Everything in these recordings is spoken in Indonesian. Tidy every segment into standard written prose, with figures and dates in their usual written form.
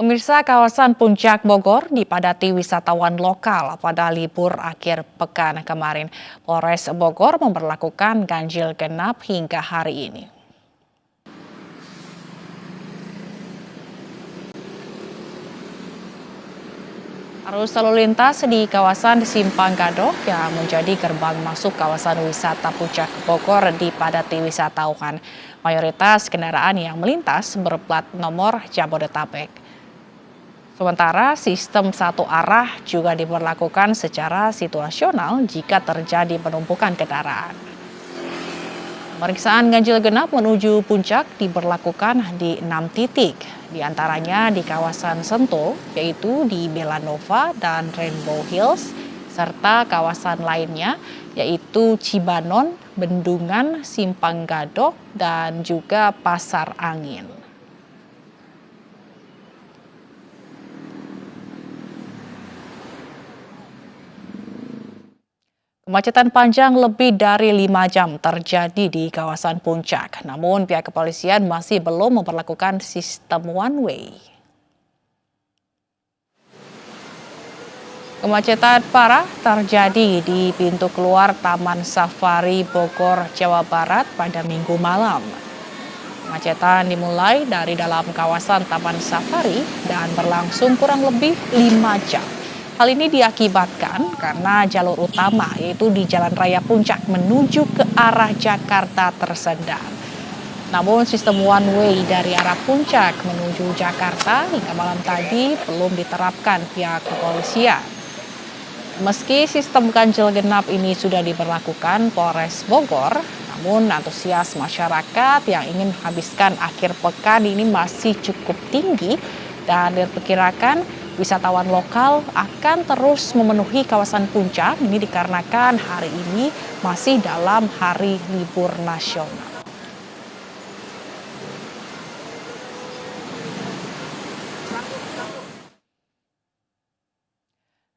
Pemirsa, kawasan Puncak Bogor dipadati wisatawan lokal pada libur akhir pekan kemarin. Polres Bogor memberlakukan ganjil genap hingga hari ini. Arus lalu lintas di kawasan Simpang Gadok yang menjadi gerbang masuk kawasan wisata Puncak Bogor dipadati wisatawan. Mayoritas kendaraan yang melintas berplat nomor Jabodetabek. Sementara sistem satu arah juga diberlakukan secara situasional jika terjadi penumpukan kendaraan. Pemeriksaan ganjil genap menuju puncak diberlakukan di 6 titik, di antaranya di kawasan Sentul, yaitu di Belanova dan Rainbow Hills, serta kawasan lainnya, yaitu Cibanon, Bendungan, Simpang Gadok, dan juga Pasar Angin. Kemacetan panjang lebih dari 5 jam terjadi di kawasan Puncak. Namun pihak kepolisian masih belum memperlakukan sistem one way. Kemacetan parah terjadi di pintu keluar Taman Safari Bogor, Jawa Barat pada Minggu malam. Kemacetan dimulai dari dalam kawasan Taman Safari dan berlangsung kurang lebih 5 jam. Hal ini diakibatkan karena jalur utama yaitu di Jalan Raya Puncak menuju ke arah Jakarta tersendat. Namun sistem one way dari arah Puncak menuju Jakarta hingga malam tadi belum diterapkan pihak kepolisian. Meski sistem ganjil genap ini sudah diberlakukan Polres Bogor, namun antusias masyarakat yang ingin menghabiskan akhir pekan ini masih cukup tinggi dan diperkirakan wisatawan lokal akan terus memenuhi kawasan puncak ini dikarenakan hari ini masih dalam hari libur nasional.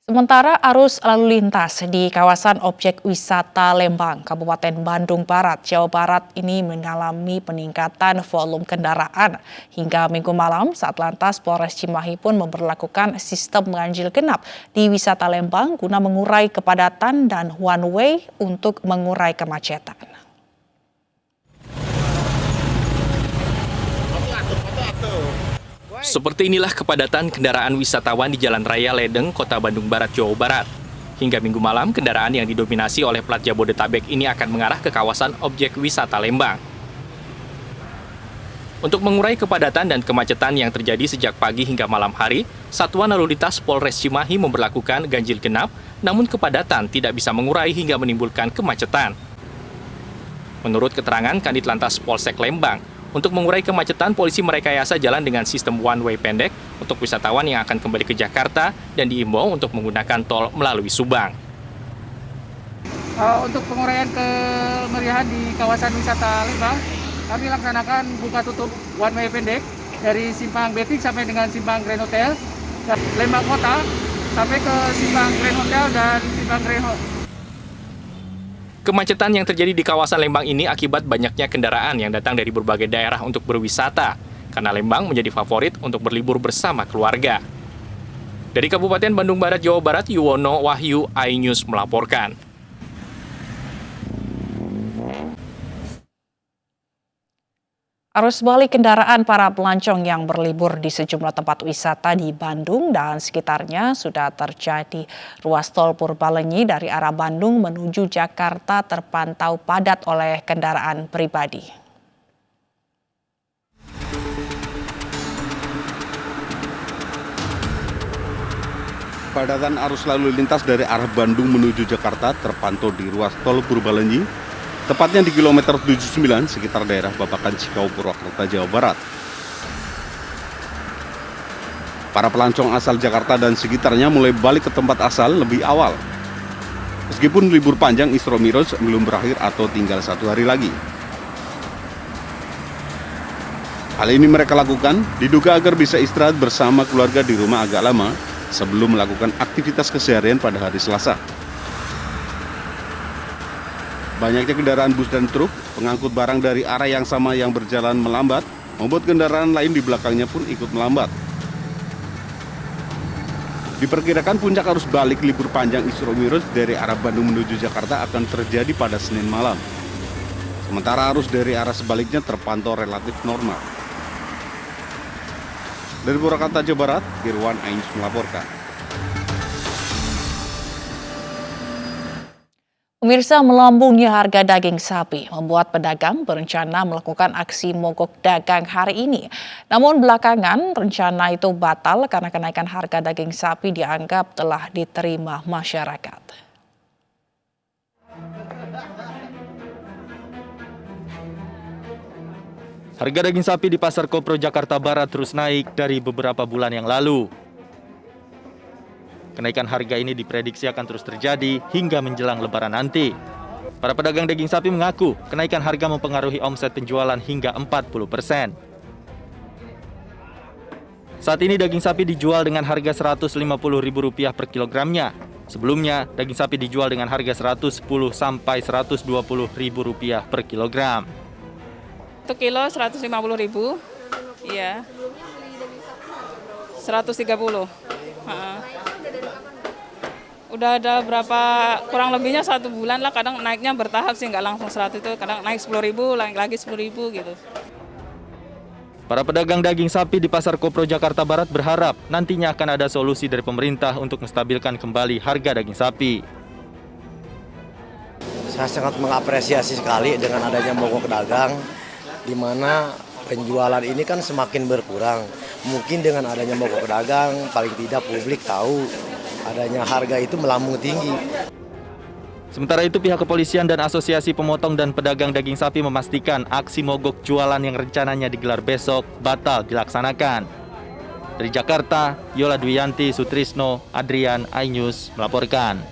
Sementara arus lalu lintas di kawasan objek wisata Lembang, Kabupaten Bandung Barat, Jawa Barat ini mengalami peningkatan volume kendaraan. Hingga Minggu malam, Satlantas Polres Cimahi pun memberlakukan sistem ganjil genap di wisata Lembang guna mengurai kepadatan dan one way untuk mengurai kemacetan. Seperti inilah kepadatan kendaraan wisatawan di Jalan Raya Ledeng, Kota Bandung Barat, Jawa Barat. Hingga Minggu malam, kendaraan yang didominasi oleh plat Jabodetabek ini akan mengarah ke kawasan objek wisata Lembang. Untuk mengurai kepadatan dan kemacetan yang terjadi sejak pagi hingga malam hari, Satuan Lalu Lintas Polres Cimahi memberlakukan ganjil genap, namun kepadatan tidak bisa mengurai hingga menimbulkan kemacetan. Menurut keterangan Kanit Lantas Polsek Lembang, untuk mengurai kemacetan, polisi merekayasa jalan dengan sistem one-way pendek untuk wisatawan yang akan kembali ke Jakarta dan diimbau untuk menggunakan tol melalui Subang. Untuk penguraian kemeriahan di kawasan wisata Lembang, kami laksanakan buka tutup one-way pendek dari Simpang Betik sampai dengan Simpang Grand Hotel, dan Lembang Kota sampai ke Simpang Grand Hotel dan Simpang Grand Hotel. Kemacetan yang terjadi di kawasan Lembang ini akibat banyaknya kendaraan yang datang dari berbagai daerah untuk berwisata, karena Lembang menjadi favorit untuk berlibur bersama keluarga. Dari Kabupaten Bandung Barat, Jawa Barat, Yuwono Wahyu, iNews melaporkan. Arus balik kendaraan para pelancong yang berlibur di sejumlah tempat wisata di Bandung dan sekitarnya sudah terjadi. Ruas tol Purbalenyi dari arah Bandung menuju Jakarta terpantau padat oleh kendaraan pribadi. Padatan arus lalu lintas dari arah Bandung menuju Jakarta terpantau di ruas tol Purbalenyi, tepatnya di kilometer 79 sekitar daerah Babakan Cikau, Purwakarta, Jawa Barat. Para pelancong asal Jakarta dan sekitarnya mulai balik ke tempat asal lebih awal. Meskipun libur panjang Isra Miraj belum berakhir atau tinggal 1 hari lagi. Hal ini mereka lakukan diduga agar bisa istirahat bersama keluarga di rumah agak lama sebelum melakukan aktivitas keseharian pada hari Selasa. Banyaknya kendaraan bus dan truk pengangkut barang dari arah yang sama yang berjalan melambat, membuat kendaraan lain di belakangnya pun ikut melambat. Diperkirakan puncak arus balik libur panjang Isra Mi'raj dari arah Bandung menuju Jakarta akan terjadi pada Senin malam. Sementara arus dari arah sebaliknya terpantau relatif normal. Dari Purwakarta, Jawa Barat, Irwan Ainus melaporkan. Pemirsa, melambungnya harga daging sapi membuat pedagang berencana melakukan aksi mogok dagang hari ini. Namun belakangan rencana itu batal karena kenaikan harga daging sapi dianggap telah diterima masyarakat. Harga daging sapi di Pasar Kopro Jakarta Barat terus naik dari beberapa bulan yang lalu. Kenaikan harga ini diprediksi akan terus terjadi hingga menjelang Lebaran nanti. Para pedagang daging sapi mengaku kenaikan harga mempengaruhi omset penjualan hingga 40%. Saat ini daging sapi dijual dengan harga Rp150.000 per kilogramnya. Sebelumnya, daging sapi dijual dengan harga Rp110 sampai Rp120.000 per kilogram. Untuk kilo 150.000, iya. 130. Udah ada berapa, kurang lebihnya 1 bulan lah, kadang naiknya bertahap sih, nggak langsung 100 itu, kadang naik 10.000, naik lagi 10.000 gitu. Para pedagang daging sapi di Pasar Kopro Jakarta Barat berharap nantinya akan ada solusi dari pemerintah untuk menstabilkan kembali harga daging sapi. Saya sangat mengapresiasi sekali dengan adanya mogok dagang, di mana penjualan ini kan semakin berkurang. Mungkin dengan adanya mogok dagang, paling tidak publik tahu adanya harga itu melambung tinggi. Sementara itu pihak kepolisian dan Asosiasi Pemotong dan Pedagang Daging Sapi memastikan aksi mogok jualan yang rencananya digelar besok batal dilaksanakan. Dari Jakarta, Yola Dwiyanti Sutrisno, Adrian Ainus melaporkan.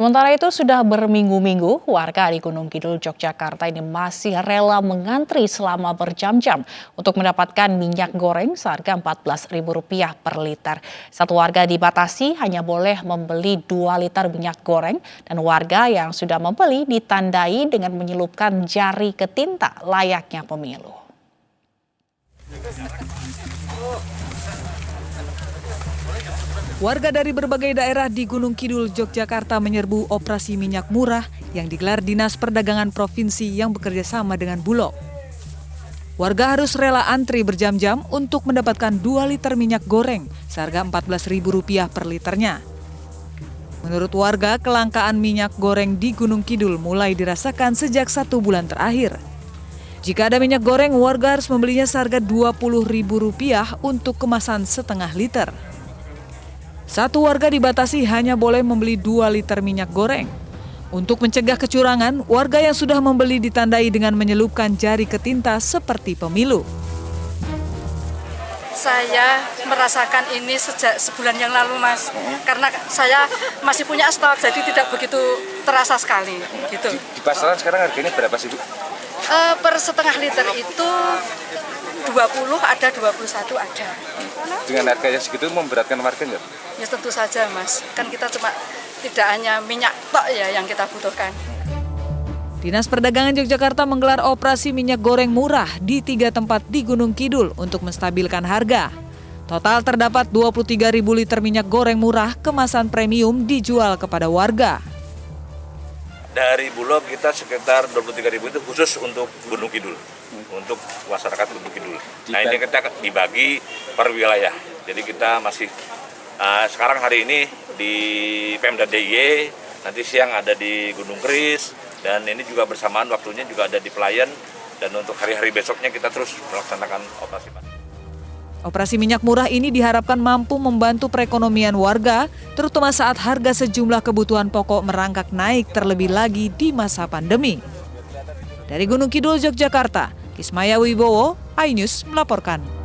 Sementara itu sudah berminggu-minggu warga di Gunung Kidul, Yogyakarta ini masih rela mengantri selama berjam-jam untuk mendapatkan minyak goreng seharga Rp14.000 per liter. Satu warga dibatasi hanya boleh membeli 2 liter minyak goreng dan warga yang sudah membeli ditandai dengan menyelupkan jari ke tinta layaknya pemilu. Warga dari berbagai daerah di Gunung Kidul, Yogyakarta menyerbu operasi minyak murah yang digelar Dinas Perdagangan Provinsi yang bekerja sama dengan Bulog. Warga harus rela antri berjam-jam untuk mendapatkan 2 liter minyak goreng seharga Rp14.000 per liternya. Menurut warga, kelangkaan minyak goreng di Gunung Kidul mulai dirasakan sejak 1 bulan terakhir. Jika ada minyak goreng, warga harus membelinya seharga Rp20.000 untuk kemasan setengah liter. Satu warga dibatasi hanya boleh membeli 2 liter minyak goreng. Untuk mencegah kecurangan, warga yang sudah membeli ditandai dengan menyelupkan jari ke tinta seperti pemilu. Saya merasakan ini sejak sebulan yang lalu, Mas. Karena saya masih punya stok, jadi tidak begitu terasa sekali. Gitu. Di pasaran sekarang harganya berapa sih, Bu? Per setengah liter itu 20, ada 21 ada. Dengan harga yang segitu memberatkan warga nggak? Ya tentu saja, Mas. Kan kita cuma tidak hanya minyak tok ya yang kita butuhkan. Dinas Perdagangan Yogyakarta menggelar operasi minyak goreng murah di 3 tempat di Gunung Kidul untuk menstabilkan harga. Total terdapat 23.000 liter minyak goreng murah kemasan premium dijual kepada warga. Dari Bulog kita sekitar 23.000 itu khusus untuk Gunung Kidul, untuk masyarakat Gunung Kidul. Nah ini kita dibagi per wilayah, jadi kita masih sekarang hari ini di Pemda DIY, nanti siang ada di Gunung Keris, dan ini juga bersamaan waktunya juga ada di Pelayan, dan untuk hari-hari besoknya kita terus melaksanakan operasi. Operasi minyak murah ini diharapkan mampu membantu perekonomian warga, terutama saat harga sejumlah kebutuhan pokok merangkak naik terlebih lagi di masa pandemi. Dari Gunung Kidul, Yogyakarta, Kismaya Wibowo, iNews melaporkan.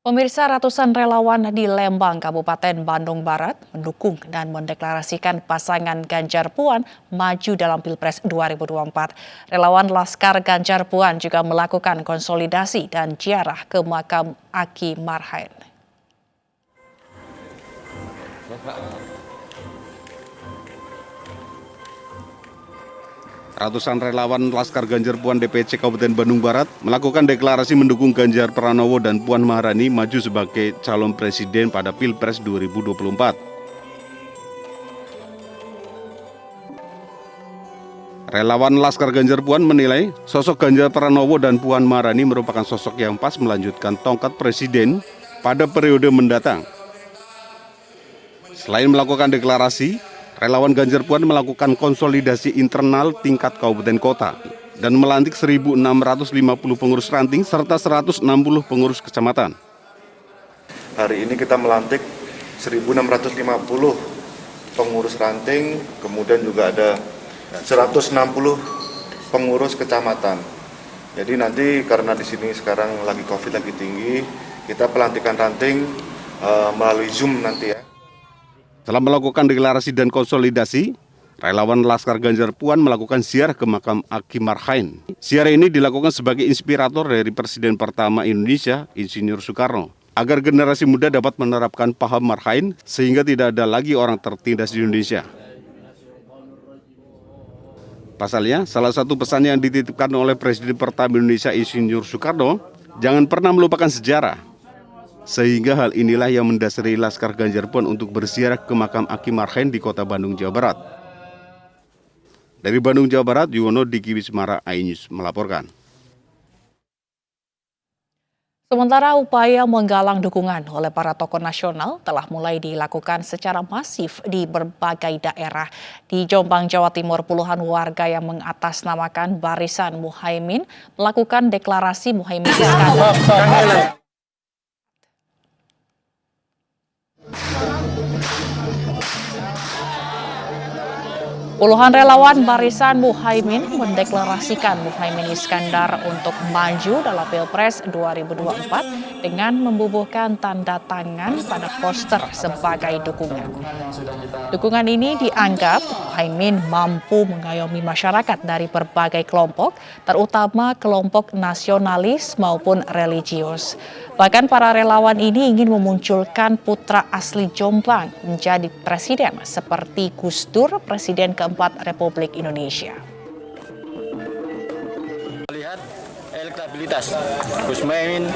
Pemirsa, ratusan relawan di Lembang, Kabupaten Bandung Barat mendukung dan mendeklarasikan pasangan Ganjar Puan maju dalam Pilpres 2024. Relawan Laskar Ganjar Puan juga melakukan konsolidasi dan ziarah ke makam Aki Marhain. Ratusan relawan Laskar Ganjar Puan DPC Kabupaten Bandung Barat melakukan deklarasi mendukung Ganjar Pranowo dan Puan Maharani maju sebagai calon presiden pada Pilpres 2024. Relawan Laskar Ganjar Puan menilai sosok Ganjar Pranowo dan Puan Maharani merupakan sosok yang pas melanjutkan tongkat presiden pada periode mendatang. Selain melakukan deklarasi, relawan Ganjar Puan melakukan konsolidasi internal tingkat kabupaten kota dan melantik 1.650 pengurus ranting serta 160 pengurus kecamatan. Hari ini kita melantik 1.650 pengurus ranting, kemudian juga ada 160 pengurus kecamatan. Jadi nanti karena di sini sekarang lagi COVID lagi tinggi, kita pelantikan ranting melalui Zoom nanti ya. Setelah melakukan deklarasi dan konsolidasi, relawan Laskar Ganjar Puan melakukan ziarah ke makam Aki Marhain. Ziarah ini dilakukan sebagai inspirator dari Presiden pertama Indonesia, Insinyur Soekarno, agar generasi muda dapat menerapkan paham Marhain sehingga tidak ada lagi orang tertindas di Indonesia. Pasalnya, salah satu pesan yang dititipkan oleh Presiden pertama Indonesia Insinyur Soekarno, jangan pernah melupakan sejarah. Sehingga hal inilah yang mendasari Laskar Ganjar Puan untuk berziarah ke makam Aki Marhain di kota Bandung, Jawa Barat. Dari Bandung, Jawa Barat, Yuwono Diki Wismara, iNews melaporkan. Sementara upaya menggalang dukungan oleh para tokoh nasional telah mulai dilakukan secara masif di berbagai daerah. Di Jombang, Jawa Timur, puluhan warga yang mengatasnamakan Barisan Muhaimin melakukan deklarasi Muhaimin Iskandar. Puluhan relawan Barisan Muhaimin mendeklarasikan Muhaimin Iskandar untuk maju dalam Pilpres 2024 dengan membubuhkan tanda tangan pada poster sebagai dukungan. Dukungan ini dianggap Muhaimin mampu mengayomi masyarakat dari berbagai kelompok, terutama kelompok nasionalis maupun religius. Bahkan para relawan ini ingin memunculkan putra asli Jombang menjadi presiden seperti Gus Dur, Presiden keempat Republik Indonesia. Lihat elektabilitas Gus Muhaimin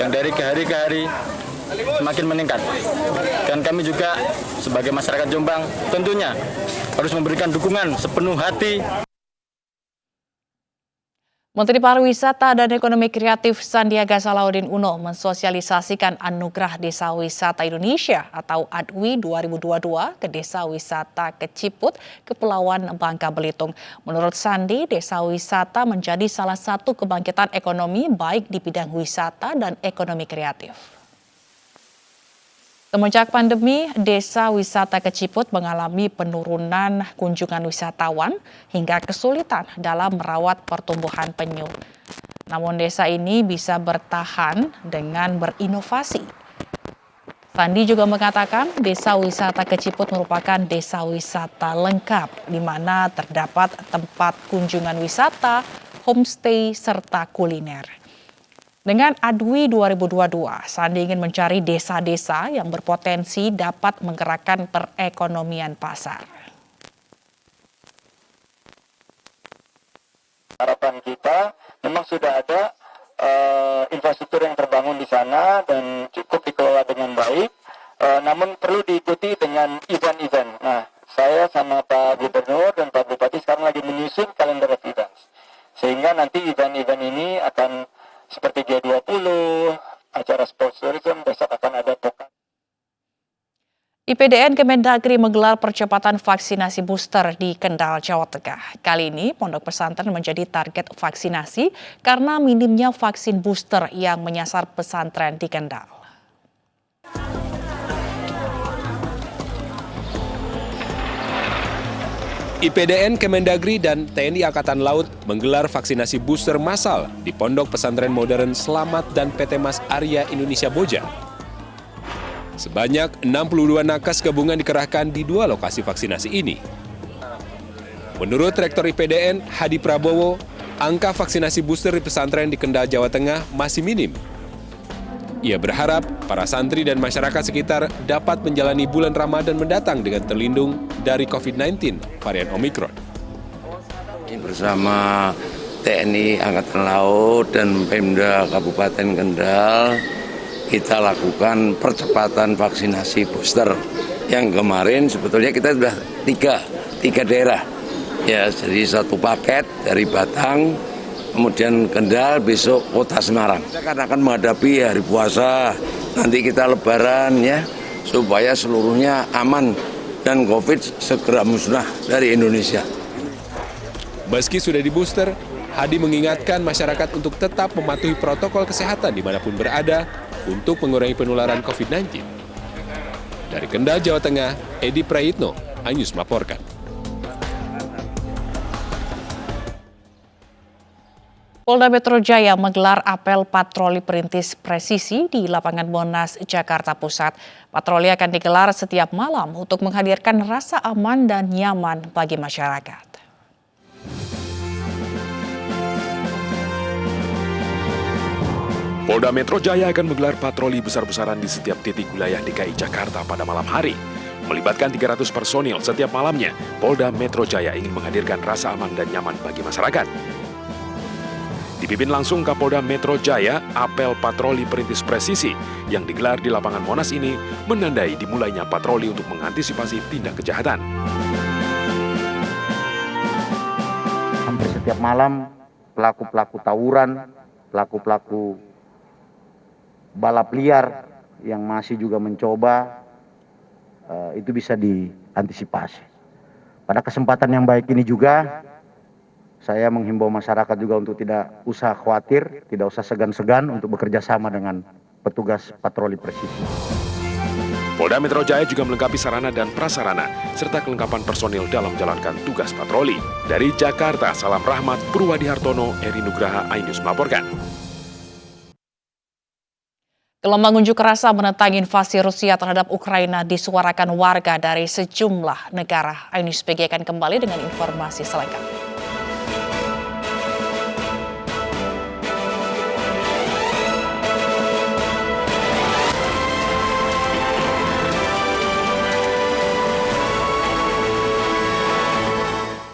yang dari ke hari semakin meningkat. Dan kami juga sebagai masyarakat Jombang tentunya harus memberikan dukungan sepenuh hati. Menteri Pariwisata dan Ekonomi Kreatif Sandiaga Salahuddin Uno mensosialisasikan Anugerah Desa Wisata Indonesia atau ADWI 2022 ke Desa Wisata Keciput, Kepulauan Bangka Belitung. Menurut Sandi, desa wisata menjadi salah satu kebangkitan ekonomi baik di bidang wisata dan ekonomi kreatif. Semenjak pandemi, Desa Wisata Keciput mengalami penurunan kunjungan wisatawan hingga kesulitan dalam merawat pertumbuhan penyu. Namun desa ini bisa bertahan dengan berinovasi. Sandi juga mengatakan Desa Wisata Keciput merupakan desa wisata lengkap di mana terdapat tempat kunjungan wisata, homestay, serta kuliner. Dengan ADWI 2022, Sandi ingin mencari desa-desa yang berpotensi dapat menggerakkan perekonomian pasar. Harapan kita memang sudah ada infrastruktur yang terbangun di sana dan cukup dikelola dengan baik, namun perlu diikuti dengan event-event. Nah, saya sama Pak Gubernur dan Pak Bupati sekarang lagi menyusun kalender of events. Sehingga nanti event-event ini akan seperti G20, acara sports tourism, besok akan ada pokat. IPDN Kemendagri menggelar percepatan vaksinasi booster di Kendal, Jawa Tengah. Kali ini pondok pesantren menjadi target vaksinasi karena minimnya vaksin booster yang menyasar pesantren di Kendal. IPDN Kemendagri dan TNI Angkatan Laut menggelar vaksinasi booster massal di Pondok Pesantren Modern Selamat dan PT Mas Arya Indonesia Boja. Sebanyak 62 nakes gabungan dikerahkan di 2 lokasi vaksinasi ini. Menurut Rektor IPDN Hadi Prabowo, angka vaksinasi booster di pesantren di Kendal, Jawa Tengah masih minim. Ia berharap para santri dan masyarakat sekitar dapat menjalani bulan Ramadan mendatang dengan terlindung dari COVID-19 varian Omikron. Bersama TNI Angkatan Laut dan Pemda Kabupaten Kendal, kita lakukan percepatan vaksinasi booster. Yang kemarin sebetulnya kita sudah tiga daerah. Ya, jadi satu paket dari Batang, kemudian Kendal, besok Kota Semarang. Kita kan akan menghadapi hari puasa, nanti kita Lebaran ya, supaya seluruhnya aman dan COVID segera musnah dari Indonesia. Meski sudah di booster, Hadi mengingatkan masyarakat untuk tetap mematuhi protokol kesehatan dimanapun berada untuk mengurangi penularan COVID-19. Dari Kendal, Jawa Tengah, Edi Prayitno, iNews melaporkan. Polda Metro Jaya menggelar apel patroli perintis presisi di lapangan Monas, Jakarta Pusat. Patroli akan digelar setiap malam untuk menghadirkan rasa aman dan nyaman bagi masyarakat. Polda Metro Jaya akan menggelar patroli besar-besaran di setiap titik wilayah DKI Jakarta pada malam hari. Melibatkan 300 personil setiap malamnya, Polda Metro Jaya ingin menghadirkan rasa aman dan nyaman bagi masyarakat. Dipimpin langsung Kapolda Metro Jaya, apel patroli perintis presisi yang digelar di lapangan Monas ini menandai dimulainya patroli untuk mengantisipasi tindak kejahatan. Hampir setiap malam, pelaku-pelaku tawuran, pelaku-pelaku balap liar yang masih juga mencoba, itu bisa diantisipasi. Pada kesempatan yang baik ini juga, saya menghimbau masyarakat juga untuk tidak usah khawatir, tidak usah segan-segan untuk bekerja sama dengan petugas patroli presisi. Polda Metro Jaya juga melengkapi sarana dan prasarana, serta kelengkapan personil dalam menjalankan tugas patroli. Dari Jakarta, Salam Rahmat, Purwadi Hartono, Eri Nugraha, iNews melaporkan. Gelombang unjuk rasa menentang invasi Rusia terhadap Ukraina disuarakan warga dari sejumlah negara. iNews PG akan kembali dengan informasi selengkapnya.